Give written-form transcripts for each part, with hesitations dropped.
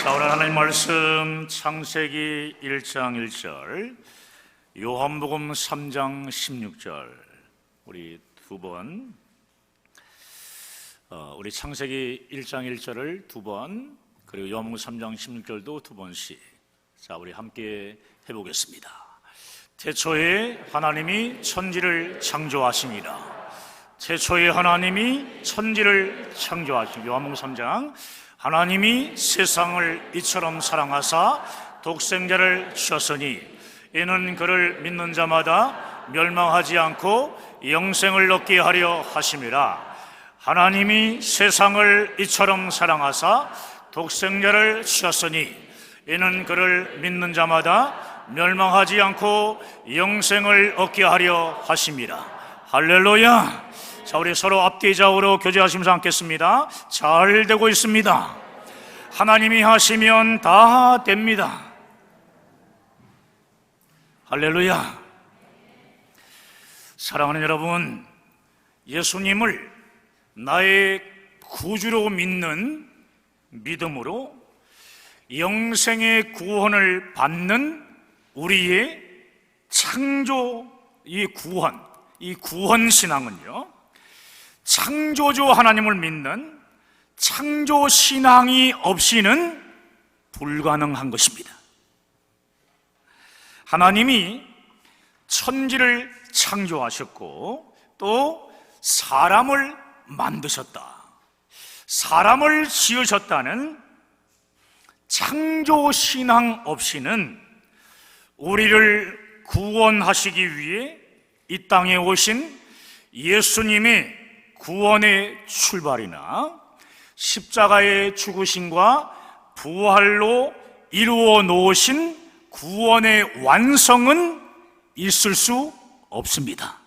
자, 오늘 하나님 말씀 창세기 1장 1절, 요한복음 3장 16절 우리 두 번, 우리 창세기 1장 1절을 두 번, 그리고 요한복음 3장 16절도 두 번씩, 자, 우리 함께 해보겠습니다. 태초에 하나님이 천지를 창조하시니라. 태초에 하나님이 천지를 창조하시니라. 요한복음 3장, 하나님이 세상을 이처럼 사랑하사 독생자를 주셨으니 이는 그를 믿는 자마다 멸망하지 않고 영생을 얻게 하려 하심이라. 하나님이 세상을 이처럼 사랑하사 독생자를 주셨으니 이는 그를 믿는 자마다 멸망하지 않고 영생을 얻게 하려 하심이라. 할렐루야. 자, 우리 서로 앞뒤좌우로 교제하시면서 앉겠습니다. 잘 되고 있습니다. 하나님이 하시면 다 됩니다. 할렐루야. 사랑하는 여러분, 예수님을 나의 구주로 믿는 믿음으로 영생의 구원을 받는 우리의 창조, 이 구원 신앙은요, 창조주 하나님을 믿는 창조 신앙이 없이는 불가능한 것입니다. 하나님이 천지를 창조하셨고 또 사람을 만드셨다, 사람을 지으셨다는 창조 신앙 없이는 우리를 구원하시기 위해 이 땅에 오신 예수님의 구원의 출발이나 십자가의 죽으심과 부활로 이루어 놓으신 구원의 완성은 있을 수 없습니다.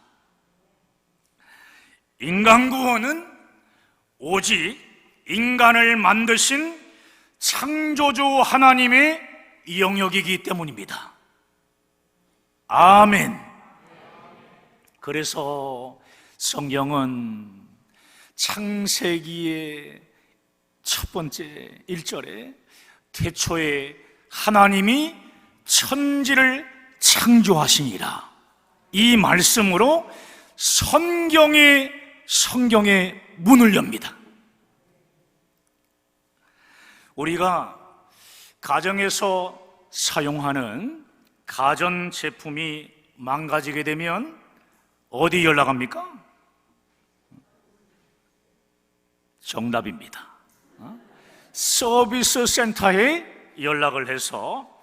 인간 구원은 오직 인간을 만드신 창조주 하나님의 영역이기 때문입니다. 아멘. 그래서 성경은 창세기의 첫 번째 1절에 태초에 하나님이 천지를 창조하시니라, 이 말씀으로 성경의 문을 엽니다. 우리가 가정에서 사용하는 가전제품이 망가지게 되면 어디 연락합니까? 정답입니다. 서비스 센터에 연락을 해서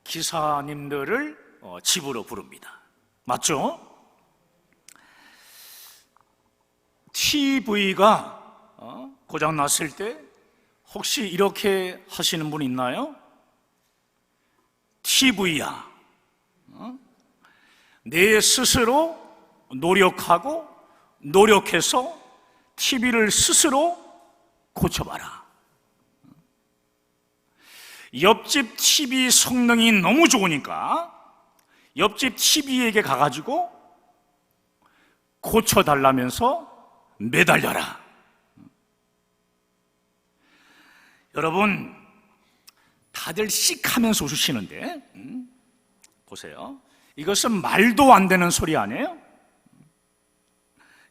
기사님들을 집으로 부릅니다. 맞죠? TV가 고장 났을 때 혹시 이렇게 하시는 분 있나요? TV야, 내 스스로 노력해서 TV를 스스로 고쳐봐라. 옆집 TV 성능이 너무 좋으니까 옆집 TV에게 가가지고 고쳐달라면서 매달려라. 여러분, 다들 씩 하면서 웃으시는데, 보세요. 이것은 말도 안 되는 소리 아니에요?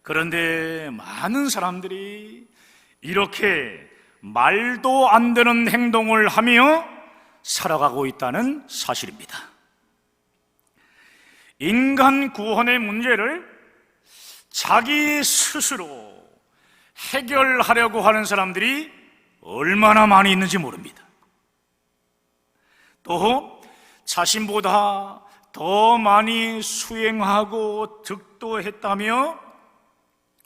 그런데 많은 사람들이 이렇게 말도 안 되는 행동을 하며 살아가고 있다는 사실입니다. 인간 구원의 문제를 자기 스스로 해결하려고 하는 사람들이 얼마나 많이 있는지 모릅니다. 또 자신보다 더 많이 수행하고 득도했다며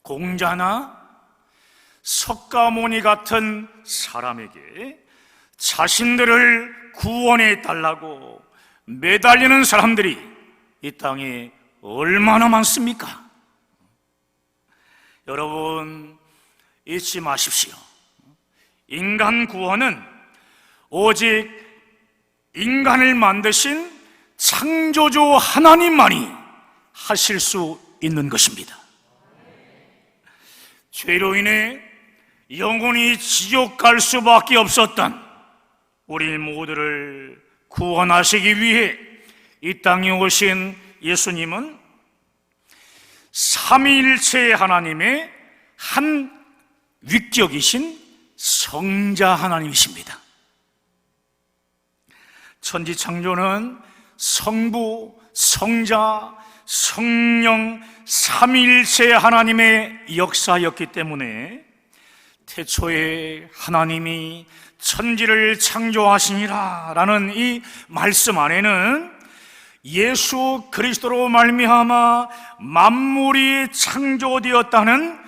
공자나 석가모니 같은 사람에게 자신들을 구원해 달라고 매달리는 사람들이 이 땅에 얼마나 많습니까? 여러분, 잊지 마십시오. 인간 구원은 오직 인간을 만드신 창조주 하나님만이 하실 수 있는 것입니다. 죄로 인해 영원히 지옥 갈 수밖에 없었던 우리 모두를 구원하시기 위해 이 땅에 오신 예수님은 삼위일체 하나님의 한 위격이신 성자 하나님이십니다. 천지 창조는 성부, 성자, 성령 삼위일체 하나님의 역사였기 때문에 태초에 하나님이 천지를 창조하시니라 라는 이 말씀 안에는 예수 그리스도로 말미암아 만물이 창조되었다는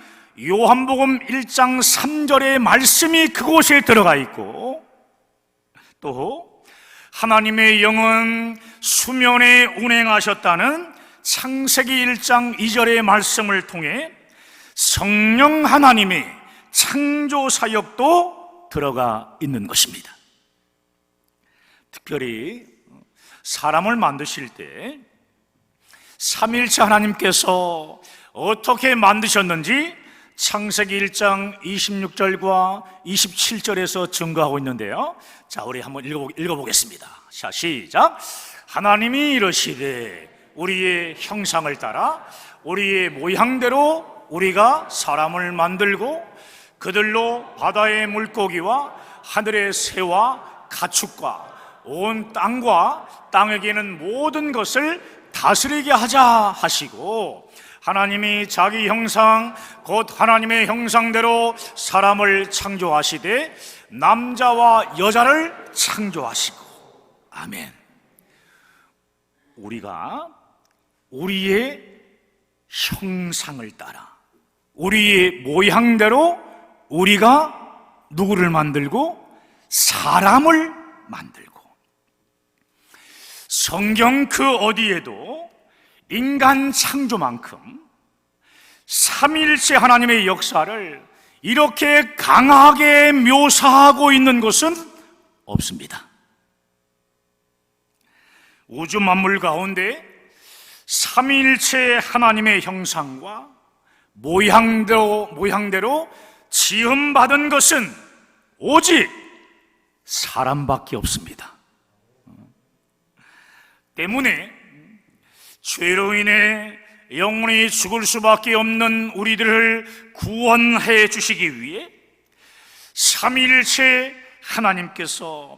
요한복음 1장 3절의 말씀이 그곳에 들어가 있고, 또 하나님의 영은 수면에 운행하셨다는 창세기 1장 2절의 말씀을 통해 성령 하나님의 창조 사역도 들어가 있는 것입니다. 특별히 사람을 만드실 때 삼위일체 하나님께서 어떻게 만드셨는지 창세기 1장 26절과 27절에서 증거하고 있는데요. 자, 우리 한번 읽어보겠습니다. 자, 시작. 하나님이 이르시되 우리의 형상을 따라 우리의 모양대로 우리가 사람을 만들고 그들로 바다의 물고기와 하늘의 새와 가축과 온 땅과 땅에게는 모든 것을 다스리게 하자 하시고, 하나님이 자기 형상 곧 하나님의 형상대로 사람을 창조하시되 남자와 여자를 창조하시고. 아멘. 우리가 우리의 형상을 따라 우리의 모양대로 우리가 누구를 만들고? 사람을 만들고. 성경 그 어디에도 인간 창조만큼 삼위일체 하나님의 역사를 이렇게 강하게 묘사하고 있는 것은 없습니다. 우주 만물 가운데 삼위일체 하나님의 형상과 모양대로 지음받은 것은 오직 사람밖에 없습니다. 때문에 죄로 인해 영원히 죽을 수밖에 없는 우리들을 구원해 주시기 위해 삼위일체 하나님께서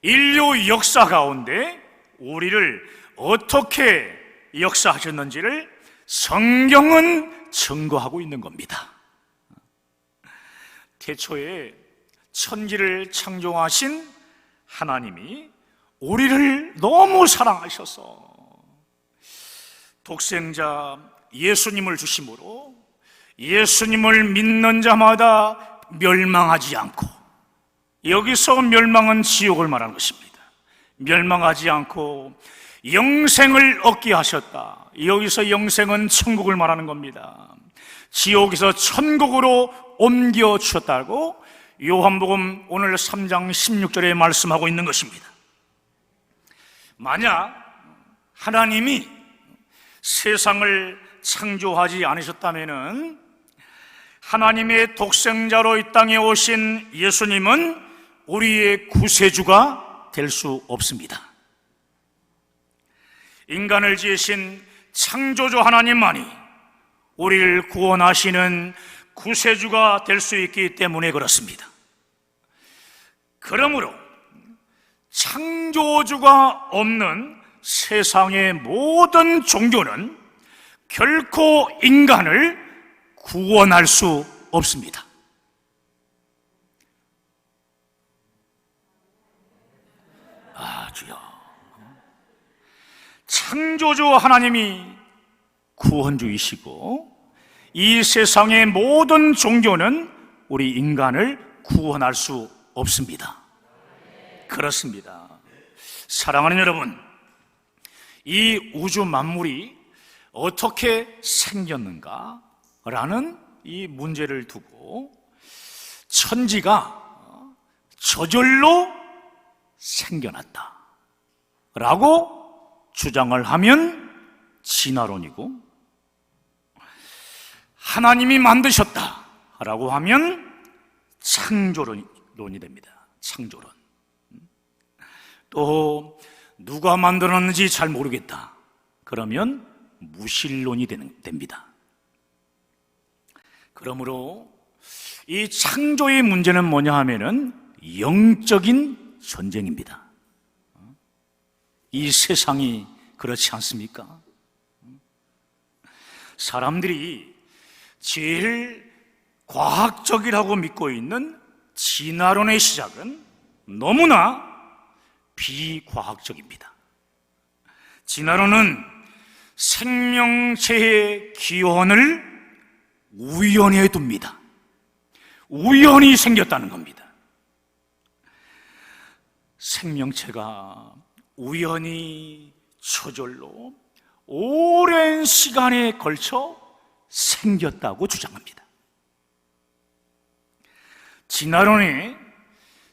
인류 역사 가운데 우리를 어떻게 역사하셨는지를 성경은 증거하고 있는 겁니다. 태초에 천지를 창조하신 하나님이 우리를 너무 사랑하셔서 독생자 예수님을 주심으로 예수님을 믿는 자마다 멸망하지 않고, 여기서 멸망은 지옥을 말하는 것입니다. 멸망하지 않고 영생을 얻게 하셨다. 여기서 영생은 천국을 말하는 겁니다. 지옥에서 천국으로 옮겨 주셨다고 요한복음 오늘 3장 16절에 말씀하고 있는 것입니다. 만약 하나님이 세상을 창조하지 않으셨다면 하나님의 독생자로 이 땅에 오신 예수님은 우리의 구세주가 될 수 없습니다. 인간을 지으신 창조주 하나님만이 우리를 구원하시는 구세주가 될 수 있기 때문에 그렇습니다. 그러므로 창조주가 없는 세상의 모든 종교는 결코 인간을 구원할 수 없습니다. 주여, 창조주 하나님이 구원주이시고 이 세상의 모든 종교는 우리 인간을 구원할 수 없습니다. 그렇습니다. 사랑하는 여러분, 이 우주 만물이 어떻게 생겼는가? 라는 이 문제를 두고 천지가 저절로 생겨났다 라고 주장을 하면 진화론이고, 하나님이 만드셨다 라고 하면 창조론이 됩니다. 창조론. 또 누가 만들었는지 잘 모르겠다. 그러면 무신론이 됩니다. 그러므로 이 창조의 문제는 뭐냐 하면은 영적인 전쟁입니다. 이 세상이 그렇지 않습니까? 사람들이 제일 과학적이라고 믿고 있는 진화론의 시작은 너무나 비과학적입니다. 진화론은 생명체의 기원을 우연에 둡니다. 우연히 생겼다는 겁니다. 생명체가 우연히 저절로 오랜 시간에 걸쳐 생겼다고 주장합니다. 진화론의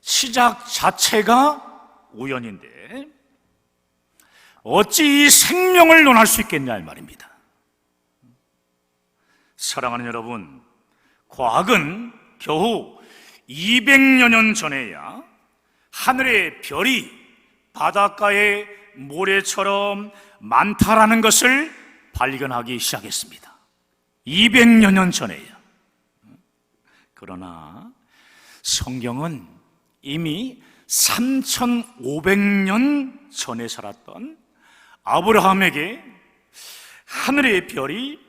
시작 자체가 우연인데 어찌 이 생명을 논할 수 있겠냐 이 말입니다. 사랑하는 여러분, 과학은 겨우 200여 년 전에야 하늘의 별이 바닷가의 모래처럼 많다라는 것을 발견하기 시작했습니다. 200여 년 전에야. 그러나 성경은 이미 3500년 전에 살았던 아브라함에게 하늘의 별이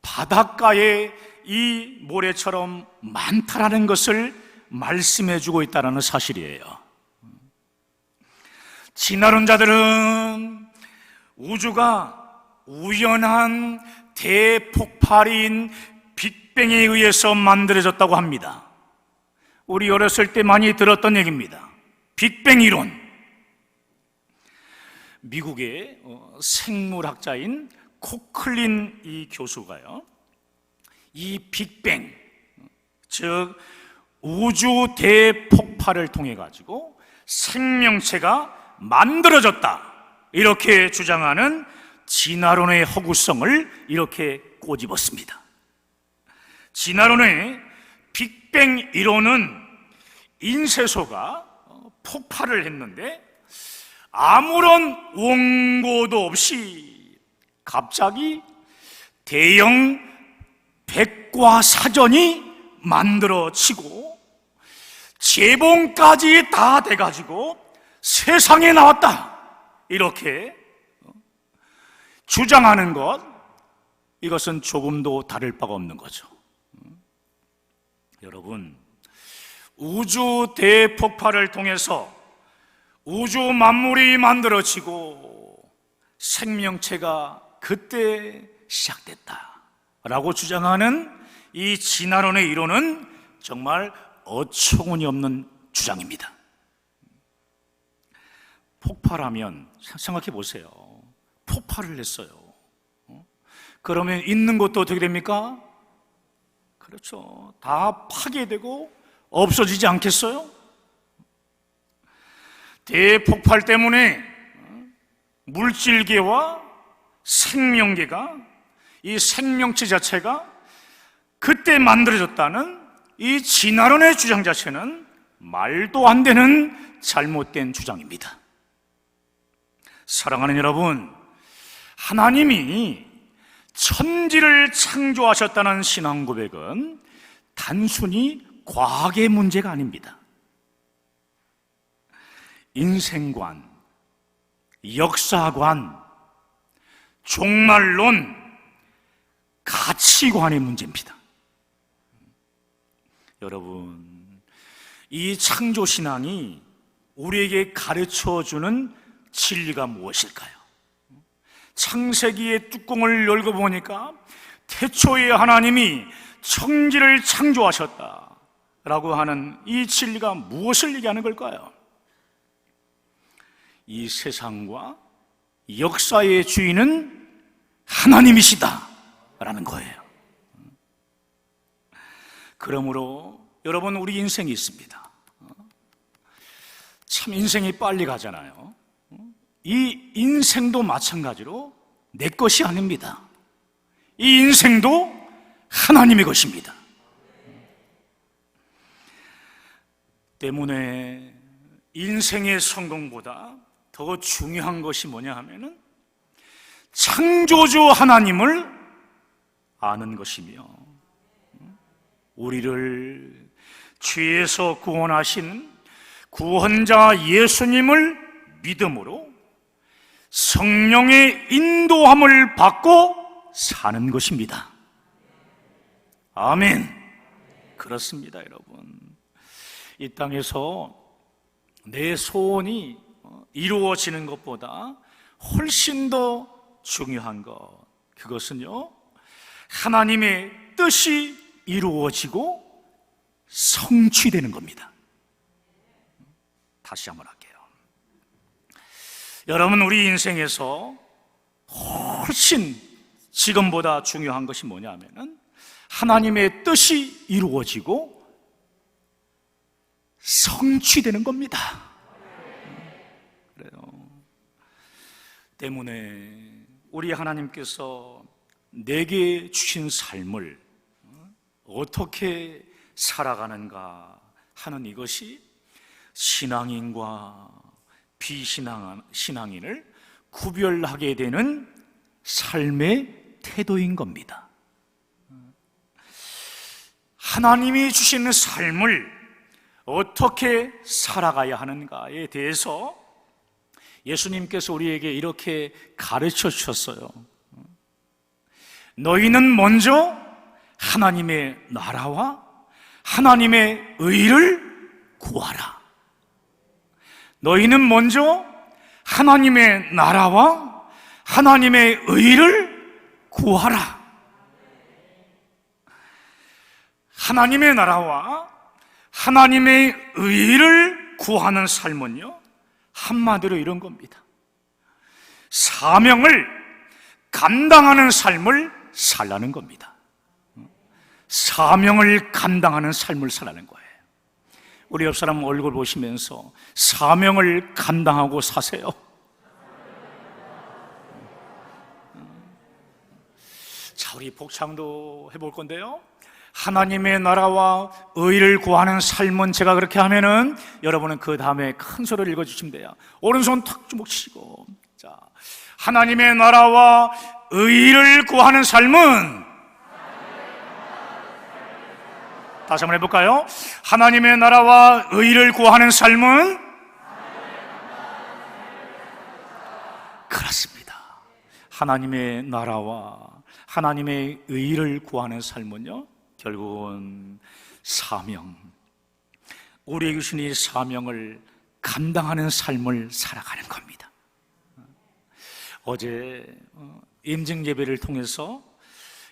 바닷가에 이 모래처럼 많다라는 것을 말씀해 주고 있다는 사실이에요. 진화론자들은 우주가 우연한 대폭발인 빅뱅에 의해서 만들어졌다고 합니다. 우리 어렸을 때 많이 들었던 얘기입니다. 빅뱅 이론. 미국의 생물학자인 코클린 이 교수가요, 이 빅뱅, 즉 우주 대폭발을 통해 가지고 생명체가 만들어졌다, 이렇게 주장하는 진화론의 허구성을 이렇게 꼬집었습니다. 진화론의 빅뱅 이론은 인쇄소가 폭발을 했는데 아무런 원고도 없이 갑자기 대형 백과사전이 만들어지고 재봉까지 다 돼가지고 세상에 나왔다, 이렇게 주장하는 것, 이것은 조금도 다를 바가 없는 거죠. 여러분, 우주 대폭발을 통해서 우주 만물이 만들어지고 생명체가 그때 시작됐다라고 주장하는 이 진화론의 이론은 정말 어처구니 없는 주장입니다. 폭발하면 생각해 보세요. 폭발을 했어요. 그러면 있는 것도 어떻게 됩니까? 그렇죠. 다 파괴되고 없어지지 않겠어요? 대폭발 때문에 물질계와 생명계가, 이 생명체 자체가 그때 만들어졌다는 이 진화론의 주장 자체는 말도 안 되는 잘못된 주장입니다. 사랑하는 여러분, 하나님이 천지를 창조하셨다는 신앙 고백은 단순히 과학의 문제가 아닙니다. 인생관, 역사관, 종말론, 가치관의 문제입니다. 여러분, 이 창조신앙이 우리에게 가르쳐주는 진리가 무엇일까요? 창세기의 뚜껑을 열고 보니까 태초에 하나님이 천지를 창조하셨다라고 하는 이 진리가 무엇을 얘기하는 걸까요? 이 세상과 역사의 주인은 하나님이시다라는 거예요. 그러므로 여러분, 우리 인생이 있습니다. 참 인생이 빨리 가잖아요. 이 인생도 마찬가지로 내 것이 아닙니다. 이 인생도 하나님의 것입니다. 때문에 인생의 성공보다 더 중요한 것이 뭐냐 하면은 창조주 하나님을 아는 것이며, 우리를 죄에서 구원하신 구원자 예수님을 믿음으로 성령의 인도함을 받고 사는 것입니다. 아멘. 그렇습니다, 여러분. 이 땅에서 내 소원이 이루어지는 것보다 훨씬 더 중요한 것, 그것은요, 하나님의 뜻이 이루어지고 성취되는 겁니다. 다시 한번 할게요. 여러분, 우리 인생에서 훨씬 지금보다 중요한 것이 뭐냐 하면은 하나님의 뜻이 이루어지고 성취되는 겁니다. 그래요. 때문에 우리 하나님께서 내게 주신 삶을 어떻게 살아가는가 하는 이것이 신앙인과 비신앙인을 구별하게 되는 삶의 태도인 겁니다. 하나님이 주시는 삶을 어떻게 살아가야 하는가에 대해서 예수님께서 우리에게 이렇게 가르쳐 주셨어요. 너희는 먼저 하나님의 나라와 하나님의 의를 구하라. 너희는 먼저 하나님의 나라와 하나님의 의를 구하라. 하나님의 나라와 하나님의 의를 구하는 삶은요, 한마디로 이런 겁니다. 사명을 감당하는 삶을 살라는 겁니다. 사명을 감당하는 삶을 살라는 거예요. 우리 옆 사람 얼굴 보시면서 사명을 감당하고 사세요. 자, 우리 복창도 해볼 건데요, 하나님의 나라와 의를 구하는 삶은, 제가 그렇게 하면은 여러분은 그 다음에 큰 소리를 읽어주시면 돼요. 오른손 탁 주먹치고, 자, 하나님의 나라와 의를 구하는 삶은, 다시 한번 해볼까요? 하나님의 나라와 의를 구하는 삶은, 그렇습니다. 하나님의 나라와 하나님의 의를 구하는 삶은요, 결국은 사명, 우리에게 주신 이 사명을 감당하는 삶을 살아가는 겁니다. 어제 임직 예배를 통해서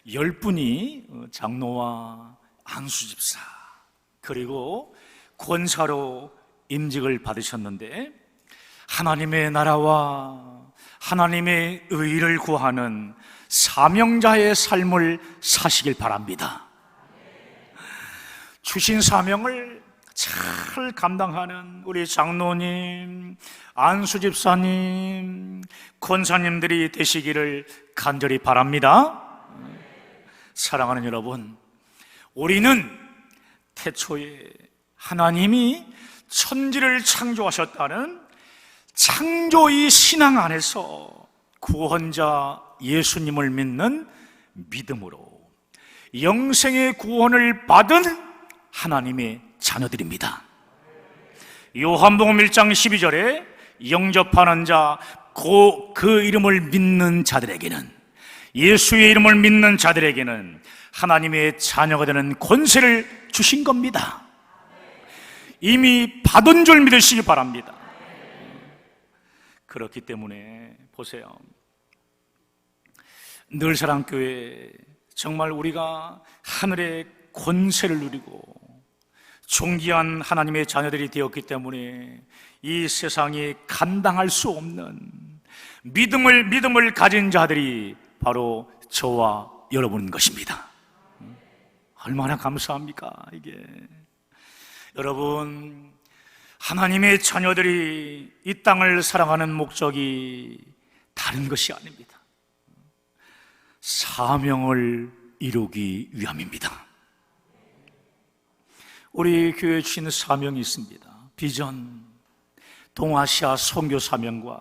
10분이 장로와 안수집사 그리고 권사로 임직을 받으셨는데, 하나님의 나라와 하나님의 의를 구하는 사명자의 삶을 사시길 바랍니다. 주신 사명을 잘 감당하는 우리 장로님, 안수집사님, 권사님들이 되시기를 간절히 바랍니다. 사랑하는 여러분, 우리는 태초에 하나님이 천지를 창조하셨다는 창조의 신앙 안에서 구원자 예수님을 믿는 믿음으로 영생의 구원을 받은 하나님의 자녀들입니다. 요한복음 1장 12절에 영접하는 자, 그 이름을 믿는 자들에게는, 예수의 이름을 믿는 자들에게는 하나님의 자녀가 되는 권세를 주신 겁니다. 이미 받은 줄 믿으시기 바랍니다. 그렇기 때문에 보세요, 늘사랑교회 정말 우리가 하늘의 권세를 누리고 존귀한 하나님의 자녀들이 되었기 때문에 이 세상이 감당할 수 없는 믿음을 가진 자들이 바로 저와 여러분인 것입니다. 얼마나 감사합니까? 이게 여러분, 하나님의 자녀들이 이 땅을 살아가는 목적이 다른 것이 아닙니다. 사명을 이루기 위함입니다. 우리 교회에 주시는 사명이 있습니다. 비전. 동아시아 선교 사명과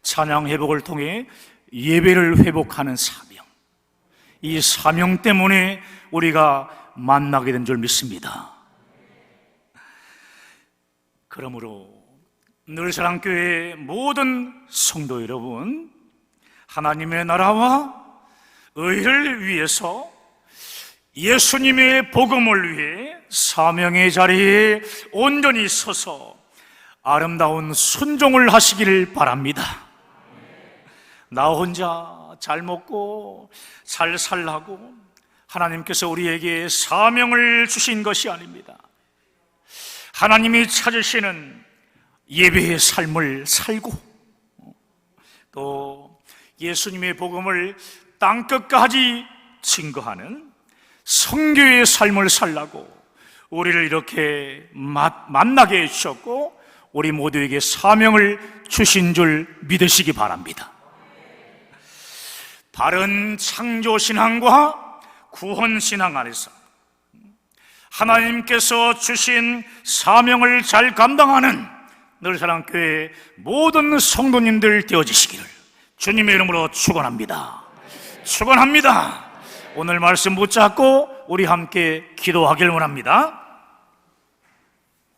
찬양 회복을 통해 예배를 회복하는 사명, 이 사명 때문에 우리가 만나게 된 줄 믿습니다. 그러므로 늘사랑교회 모든 성도 여러분, 하나님의 나라와 의를 위해서, 예수님의 복음을 위해 사명의 자리에 온전히 서서 아름다운 순종을 하시기를 바랍니다. 나 혼자 잘 먹고 잘 살라고 하나님께서 우리에게 사명을 주신 것이 아닙니다. 하나님이 찾으시는 예배의 삶을 살고, 또 예수님의 복음을 땅끝까지 증거하는 선교의 삶을 살라고 우리를 이렇게 만나게 해주셨고, 우리 모두에게 사명을 주신 줄 믿으시기 바랍니다. 바른 창조신앙과 구원신앙 안에서 하나님께서 주신 사명을 잘 감당하는 늘사랑교회 모든 성도님들 되어지시기를 주님의 이름으로 축원합니다. 축원합니다. 오늘 말씀 붙잡고 우리 함께 기도하길 원합니다.